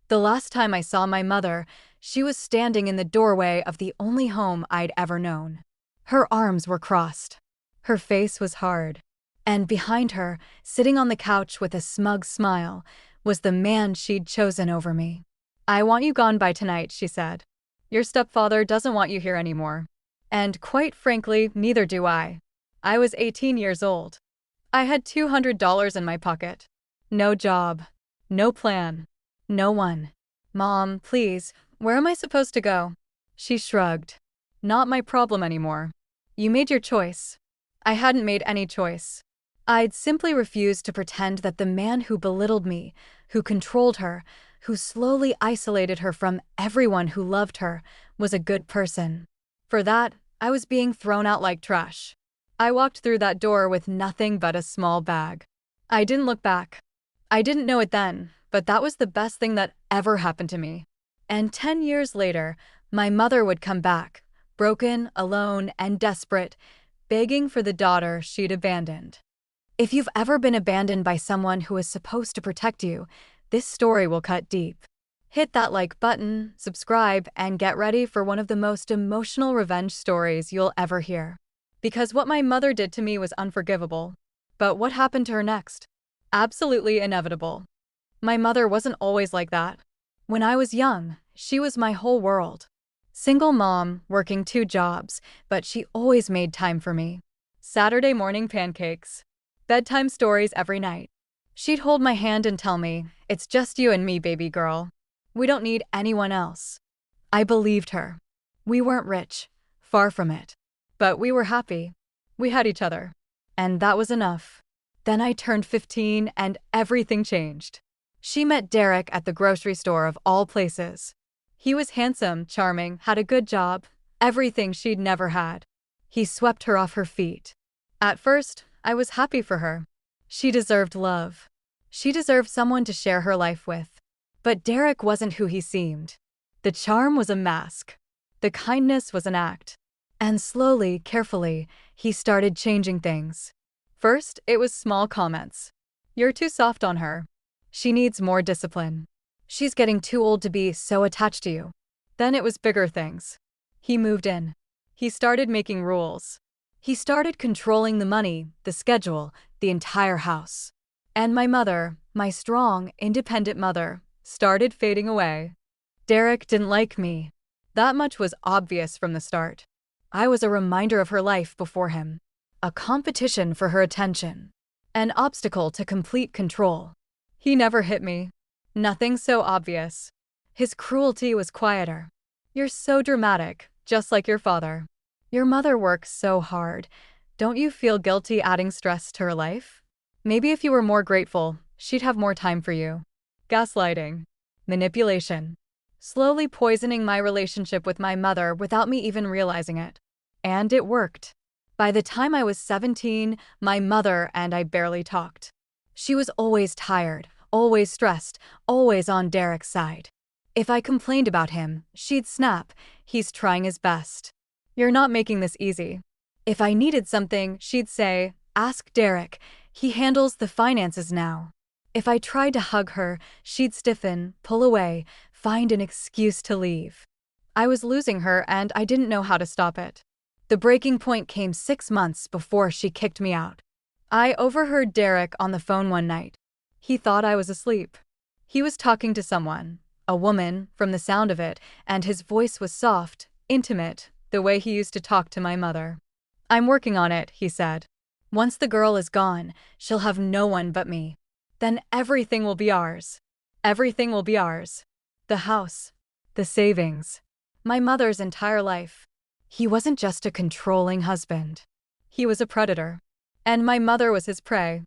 The last time I saw my mother, she was standing in the doorway of the only home I'd ever known. Her arms were crossed. Her face was hard. And behind her, sitting on the couch with a smug smile, was the man she'd chosen over me. "I want you gone by tonight," she said. "Your stepfather doesn't want you here anymore." And quite frankly, neither do I. I was 18 years old. I had $200 in my pocket. No job. No plan. No one. "Mom, please, where am I supposed to go?" She shrugged. "Not my problem anymore. You made your choice." I hadn't made any choice. I'd simply refused to pretend that the man who belittled me, who controlled her, who slowly isolated her from everyone who loved her, was a good person. For that, I was being thrown out like trash. I walked through that door with nothing but a small bag. I didn't look back. I didn't know it then, but that was the best thing that ever happened to me. And 10 years later, my mother would come back, broken, alone, and desperate, begging for the daughter she'd abandoned. If you've ever been abandoned by someone who was supposed to protect you, this story will cut deep. Hit that like button, subscribe, and get ready for one of the most emotional revenge stories you'll ever hear. Because what my mother did to me was unforgivable. But what happened to her next? Absolutely inevitable. My mother wasn't always like that. When I was young, she was my whole world. Single mom, working 2 jobs, but she always made time for me. Saturday morning pancakes. Bedtime stories every night. She'd hold my hand and tell me, "It's just you and me, baby girl. We don't need anyone else." I believed her. We weren't rich, far from it. But we were happy. We had each other. And that was enough. Then I turned 15 and everything changed. She met Derek at the grocery store of all places. He was handsome, charming, had a good job, everything she'd never had. He swept her off her feet. At first, I was happy for her. She deserved love. She deserved someone to share her life with. But Derek wasn't who he seemed. The charm was a mask. The kindness was an act. And slowly, carefully, he started changing things. First, it was small comments. "You're too soft on her. She needs more discipline. She's getting too old to be so attached to you." Then it was bigger things. He moved in. He started making rules. He started controlling the money, the schedule, the entire house. And my mother, my strong, independent mother, started fading away. Derek didn't like me. That much was obvious from the start. I was a reminder of her life before him. A competition for her attention. An obstacle to complete control. He never hit me. Nothing so obvious. His cruelty was quieter. "You're so dramatic, just like your father. Your mother works so hard. Don't you feel guilty adding stress to her life? Maybe if you were more grateful, she'd have more time for you." Gaslighting. Manipulation. Slowly poisoning my relationship with my mother without me even realizing it. And it worked. By the time I was 17, my mother and I barely talked. She was always tired, always stressed, always on Derek's side. If I complained about him, she'd snap, "He's trying his best. You're not making this easy." If I needed something, she'd say, "Ask Derek. He handles the finances now." If I tried to hug her, she'd stiffen, pull away, find an excuse to leave. I was losing her and I didn't know how to stop it. The breaking point came 6 months before she kicked me out. I overheard Derek on the phone one night. He thought I was asleep. He was talking to someone, a woman, from the sound of it, and his voice was soft, intimate, the way he used to talk to my mother. "I'm working on it," he said. "Once the girl is gone, she'll have no one but me. Then everything will be ours. Everything will be ours. The house, the savings, my mother's entire life." He wasn't just a controlling husband. He was a predator. And my mother was his prey.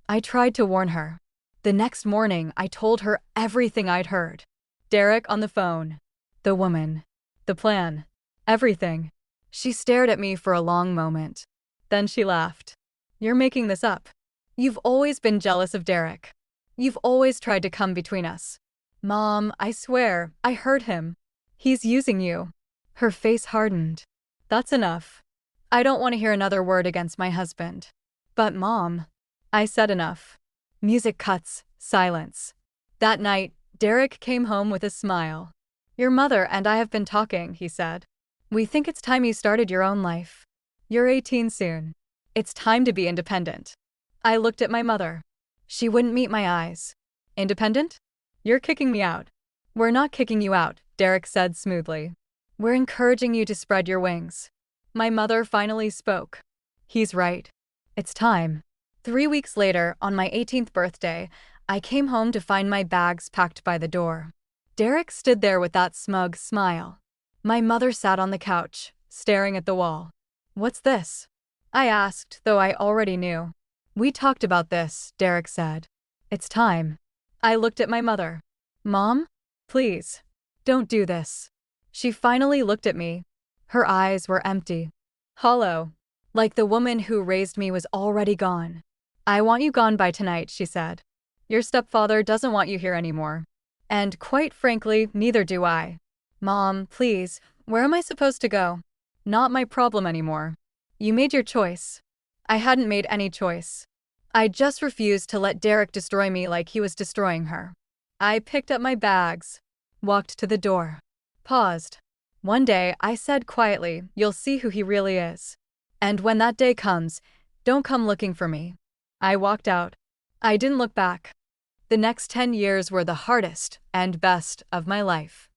I tried to warn her. The next morning, I told her everything I'd heard. Derek on the phone. The woman. The plan. Everything. She stared at me for a long moment. Then she laughed. "You're making this up. You've always been jealous of Derek. You've always tried to come between us." "Mom, I swear, I heard him. He's using you." Her face hardened. "That's enough. I don't want to hear another word against my husband." "But Mom," I said enough. Music cuts, silence. That night, Derek came home with a smile. Your mother and I have been talking, he said. We think it's time you started your own life. You're 18 soon. It's time to be independent. I looked at my mother. She wouldn't meet my eyes. Independent? You're kicking me out. We're not kicking you out, Derek said smoothly. We're encouraging you to spread your wings. My mother finally spoke. He's right. It's time. 3 weeks later, on my 18th birthday, I came home to find my bags packed by the door. Derek stood there with that smug smile. My mother sat on the couch, staring at the wall. What's this? I asked, though I already knew. We talked about this, Derek said. It's time. I looked at my mother. Mom? Please. Don't do this. She finally looked at me. Her eyes were empty. Hollow. Like the woman who raised me was already gone. I want you gone by tonight, she said. Your stepfather doesn't want you here anymore. And quite frankly, neither do I. Mom, please, where am I supposed to go? Not my problem anymore. You made your choice. I hadn't made any choice. I just refused to let Derek destroy me like he was destroying her. I picked up my bags, walked to the door, paused. One day, I said quietly, you'll see who he really is. And when that day comes, don't come looking for me. I walked out. I didn't look back. The next 10 years were the hardest and best of my life.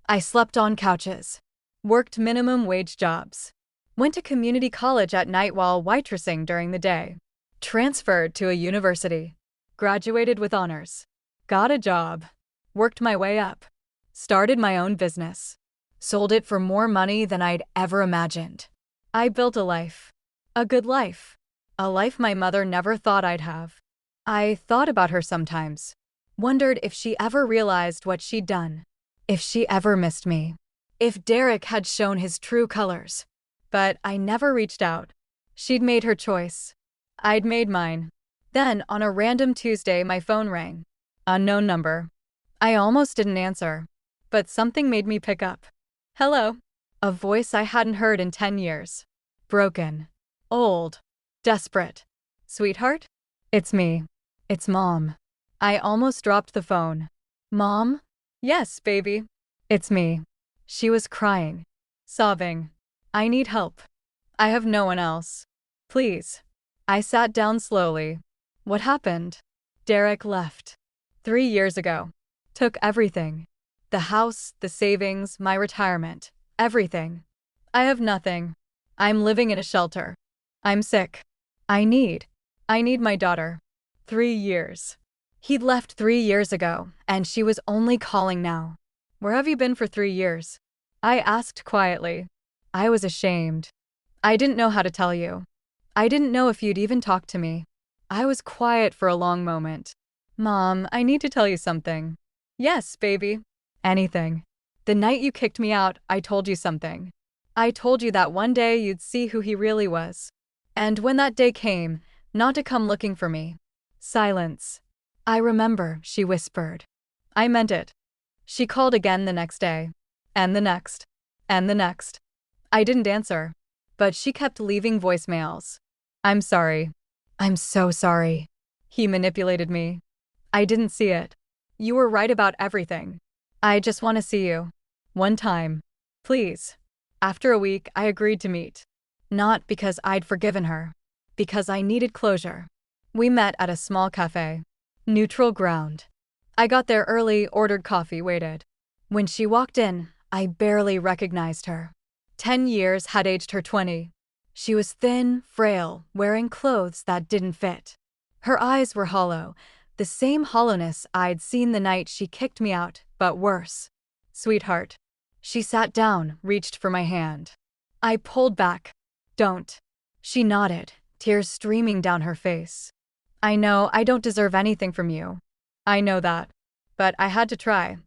I slept on couches, worked minimum wage jobs, went to community college at night while waitressing during the day, transferred to a university, graduated with honors, got a job, worked my way up, started my own business, sold it for more money than I'd ever imagined. I built a life. A good life. A life my mother never thought I'd have. I thought about her sometimes. Wondered if she ever realized what she'd done. If she ever missed me. If Derek had shown his true colors. But I never reached out. She'd made her choice. I'd made mine. Then, on a random Tuesday, my phone rang. Unknown number. I almost didn't answer. But something made me pick up. Hello. A voice I hadn't heard in 10 years. Broken. Old. Desperate. Sweetheart? It's me. It's Mom. I almost dropped the phone. Mom? Yes, baby. It's me. She was crying. Sobbing. I need help. I have no one else. Please. I sat down slowly. What happened? Derek left. 3 years ago. Took everything. The house, the savings, my retirement. Everything. I have nothing. I'm living in a shelter. I'm sick. I need my daughter. 3 years. He'd left 3 years ago, and she was only calling now. Where have you been for 3 years? I asked quietly. I was ashamed. I didn't know how to tell you. I didn't know if you'd even talk to me. I was quiet for a long moment. Mom, I need to tell you something. Yes, baby. Anything. The night you kicked me out, I told you something. I told you that one day you'd see who he really was. And when that day came, not to come looking for me. Silence. I remember, she whispered. I meant it. She called again the next day. And the next. And the next. I didn't answer. But she kept leaving voicemails. I'm sorry. I'm so sorry. He manipulated me. I didn't see it. You were right about everything. I just want to see you. One time. Please. After a week, I agreed to meet. Not because I'd forgiven her. Because I needed closure. We met at a small cafe. Neutral ground. I got there early, ordered coffee, waited. When she walked in, I barely recognized her. 10 years had aged her 20. She was thin, frail, wearing clothes that didn't fit. Her eyes were hollow, the same hollowness I'd seen the night she kicked me out, but worse. Sweetheart. She sat down, reached for my hand. I pulled back. Don't. She nodded, tears streaming down her face. I know I don't deserve anything from you. I know that. But I had to try.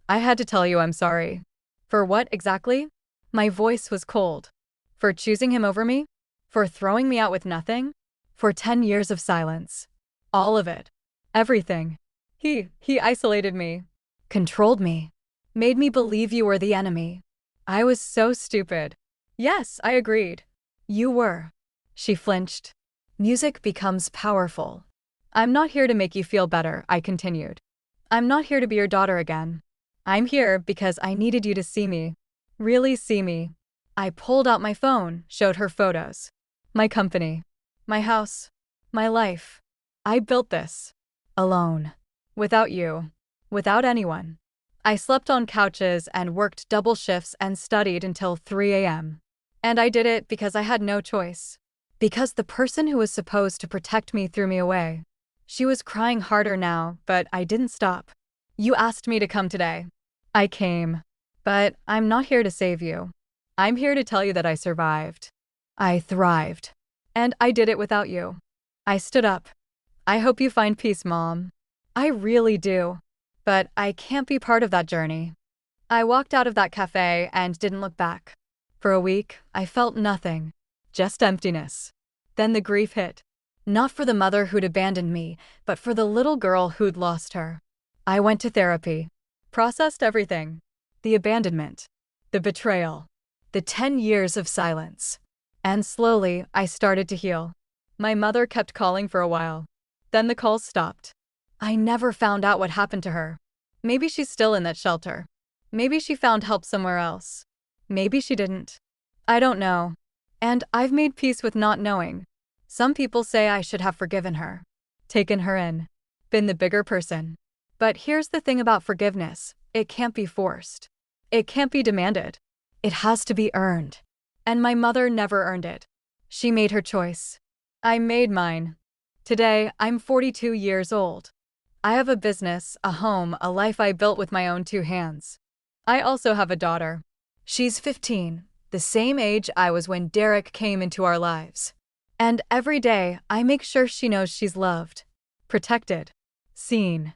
I had to tell you I'm sorry. For what exactly? My voice was cold. For choosing him over me? For throwing me out with nothing? For 10 years of silence. All of it. Everything. He isolated me. Controlled me. Made me believe you were the enemy. I was so stupid. Yes, I agreed. You were. She flinched. Music becomes powerful. I'm not here to make you feel better, I continued. I'm not here to be your daughter again. I'm here because I needed you to see me. Really see me. I pulled out my phone, showed her photos. My company. My house. My life. I built this. Alone. Without you. Without anyone. I slept on couches and worked double shifts and studied until 3 a.m. And I did it because I had no choice. Because the person who was supposed to protect me threw me away. She was crying harder now, but I didn't stop. You asked me to come today. I came. But I'm not here to save you. I'm here to tell you that I survived. I thrived. And I did it without you. I stood up. I hope you find peace, Mom. I really do. But I can't be part of that journey. I walked out of that cafe and didn't look back. For a week, I felt nothing. Just emptiness. Then the grief hit. Not for the mother who'd abandoned me, but for the little girl who'd lost her. I went to therapy. Processed everything. The abandonment. The betrayal. The 10 years of silence. And slowly, I started to heal. My mother kept calling for a while. Then the calls stopped. I never found out what happened to her. Maybe she's still in that shelter. Maybe she found help somewhere else. Maybe she didn't. I don't know. And I've made peace with not knowing. Some people say I should have forgiven her. Taken her in. Been the bigger person. But here's the thing about forgiveness. It can't be forced. It can't be demanded. It has to be earned. And my mother never earned it. She made her choice. I made mine. Today, I'm 42 years old. I have a business, a home, a life I built with my own 2 hands. I also have a daughter. She's 15, the same age I was when Derek came into our lives. And every day, I make sure she knows she's loved, protected, seen.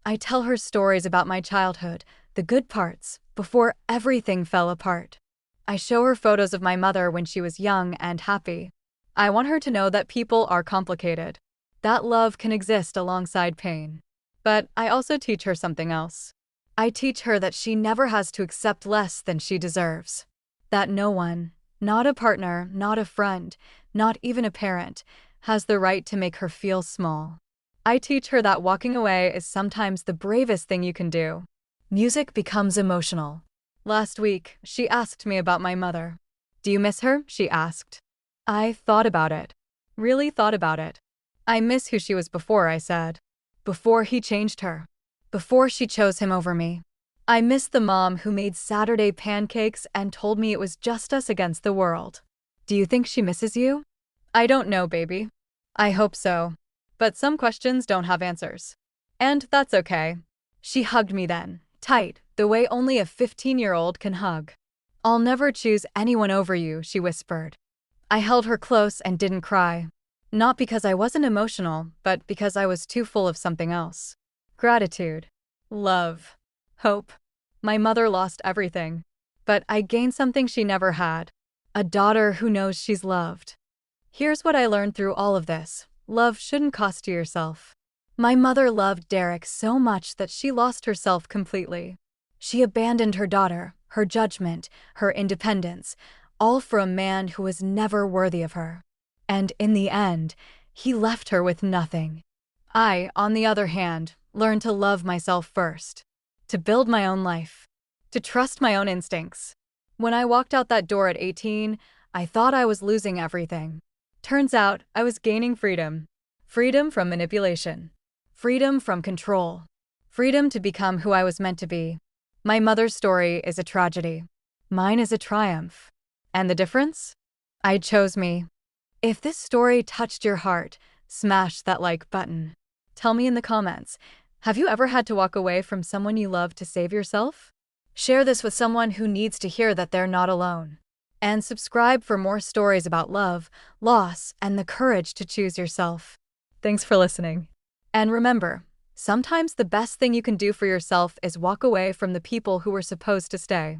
I tell her stories about my childhood, the good parts, before everything fell apart. I show her photos of my mother when she was young and happy. I want her to know that people are complicated, that love can exist alongside pain. But I also teach her something else. I teach her that she never has to accept less than she deserves. That no one, not a partner, not a friend, not even a parent, has the right to make her feel small. I teach her that walking away is sometimes the bravest thing you can do. Music becomes emotional. Last week, she asked me about my mother. Do you miss her? She asked. I thought about it. Really thought about it. I miss who she was before, I said. Before he changed her. Before she chose him over me. I miss the mom who made Saturday pancakes and told me it was just us against the world. Do you think she misses you? I don't know, baby. I hope so. But some questions don't have answers. And that's okay. She hugged me then, tight, the way only a 15-year-old can hug. I'll never choose anyone over you, she whispered. I held her close and didn't cry. Not because I wasn't emotional, but because I was too full of something else. Gratitude. Love. Hope. My mother lost everything. But I gained something she never had. A daughter who knows she's loved. Here's what I learned through all of this. Love shouldn't cost you yourself. My mother loved Derek so much that she lost herself completely. She abandoned her daughter, her judgment, her independence, all for a man who was never worthy of her. And in the end, he left her with nothing. I, on the other hand, learned to love myself first. To build my own life. To trust my own instincts. When I walked out that door at 18, I thought I was losing everything. Turns out, I was gaining freedom. Freedom from manipulation. Freedom from control. Freedom to become who I was meant to be. My mother's story is a tragedy. Mine is a triumph. And the difference? I chose me. If this story touched your heart, smash that like button. Tell me in the comments, have you ever had to walk away from someone you love to save yourself? Share this with someone who needs to hear that they're not alone. And subscribe for more stories about love, loss, and the courage to choose yourself. Thanks for listening. And remember, sometimes the best thing you can do for yourself is walk away from the people who were supposed to stay.